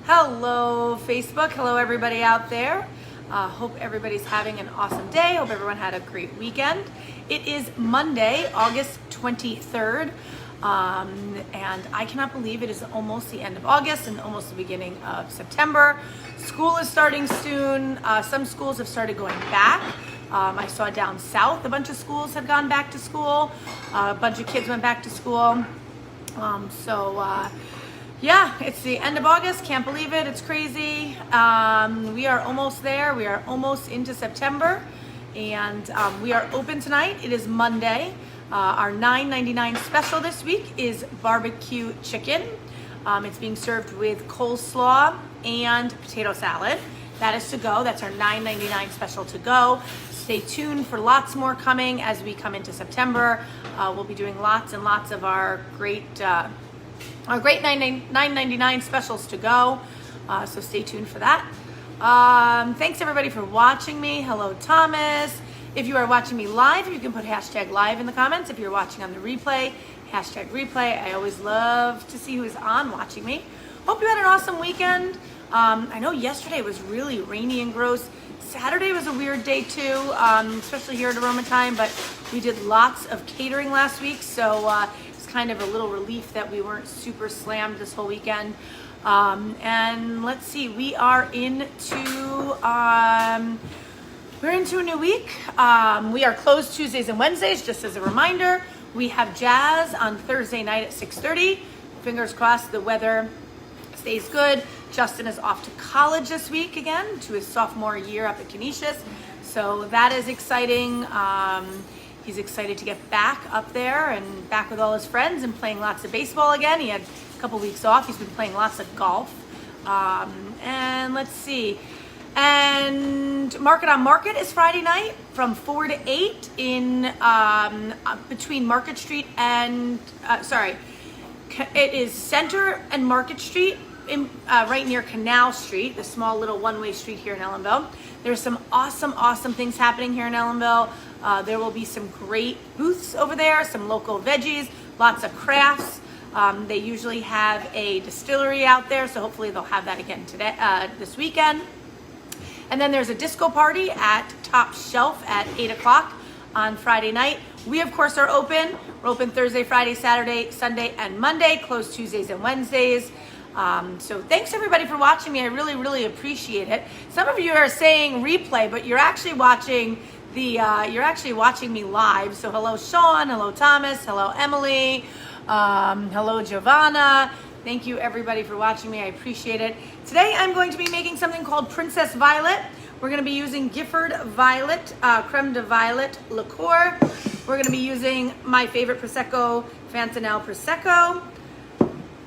Hello, Facebook. Hello, everybody out there. Hope everybody's having an awesome day. Hope everyone had a great weekend. It is Monday, August 23rd, and I cannot believe it is almost the end of August and almost the beginning of September. School is starting soon. Some schools have started going back. I saw down south a bunch of schools had gone back to school. A bunch of kids went back to school. Yeah, it's the end of August. Can't believe it. It's crazy. We are almost there. We are almost into September, and we are open tonight. It is Monday. Our $9.99 special this week is barbecue chicken. It's being served with coleslaw and potato salad. That is to go. That's our $9.99 special to go. Stay tuned for lots more coming as we come into September. We'll be doing lots and lots of our great $9.99 specials to go. So stay tuned for that. Thanks everybody for watching me. Hello, Thomas. If you are watching me live, you can put hashtag live in the comments. If you're watching on the replay, hashtag replay. I always love to see who is on watching me. Hope you had an awesome weekend. I know yesterday was really rainy and gross. Saturday was a weird day too, especially here at Aroma Time, but we did lots of catering last week, so it's kind of a little relief that we weren't super slammed this whole weekend. And let's see, we're into a new week. We are closed Tuesdays and Wednesdays, just as a reminder. We have jazz on Thursday night at 6:30. Fingers crossed the weather stays good. Justin is off to college this week again to his sophomore year up at Canisius. So that is exciting. He's excited to get back up there and back with all his friends and playing lots of baseball again. He had a couple weeks off. He's been playing lots of golf. And let's see. And Market on Market is Friday night from 4 to 8 in between Market Street and, it is Center and Market Street. Right near Canal Street, the small little one-way street here in Ellenville. There's some awesome things happening here in Ellenville. There will be some great booths over there, some local veggies, lots of crafts. They usually have a distillery out there, so hopefully they'll have that again today, this weekend. And then there's a disco party at Top Shelf at 8 o'clock on Friday night. We, of course, are open. We're open Thursday, Friday, Saturday, Sunday, and Monday, closed Tuesdays and Wednesdays. So thanks everybody for watching me. I really appreciate it. Some of you are saying replay, but you're actually watching me live. So hello Sean, hello Thomas, hello Emily, hello Giovanna. Thank you everybody for watching me. I appreciate it. Today I'm going to be making something called Princess Violet. We're going to be using Gifford Violet, Creme de Violet liqueur. We're going to be using my favorite Prosecco, Fantanelle Prosecco,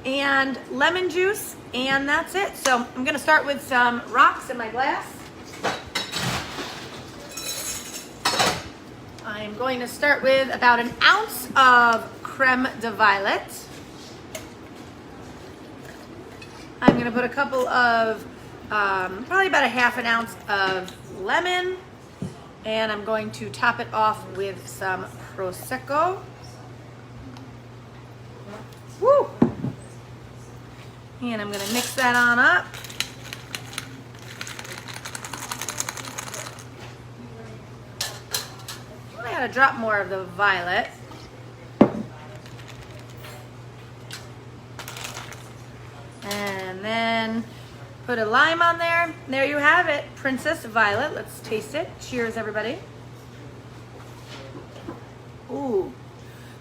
and lemon juice, and that's it. So I'm gonna start with some rocks in my glass. I'm going to start with about an ounce of creme de violet. I'm gonna put a couple of, probably about a half an ounce of lemon, and I'm going to top it off with some Prosecco. Woo! And I'm going to mix that on up. I got to drop more of the violet. And then put a lime on there. There you have it, Princess Violet. Let's taste it. Cheers, everybody. Ooh,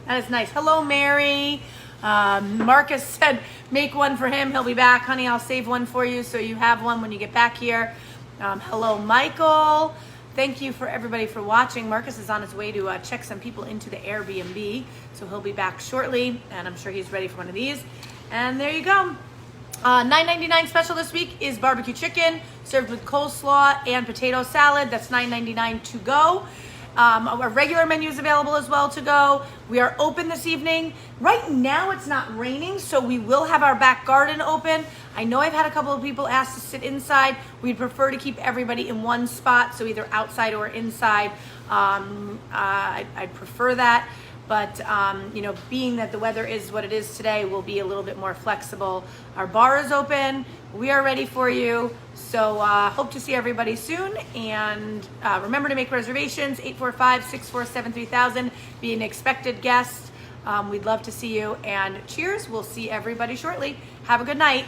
that is nice. Hello, Mary. Marcus said, make one for him. He'll be back. Honey, I'll save one for you so you have one when you get back here. Hello, Michael. Thank you for everybody for watching. Marcus is on his way to check some people into the Airbnb, so he'll be back shortly, and I'm sure he's ready for one of these. And there you go. $9.99 special this week is barbecue chicken served with coleslaw and potato salad. That's $9.99 to go. Our regular menu is available as well to go. We are open this evening. Right now it's not raining, so we will have our back garden open. I know I've had a couple of people ask to sit inside. We'd prefer to keep everybody in one spot, so either outside or inside. I'd prefer that. But, you know, being that the weather is what it is today, we'll be a little bit more flexible. Our bar is open. We are ready for you. So hope to see everybody soon. And remember to make reservations, 845-647-3000. Be an expected guest. We'd love to see you. And cheers. We'll see everybody shortly. Have a good night.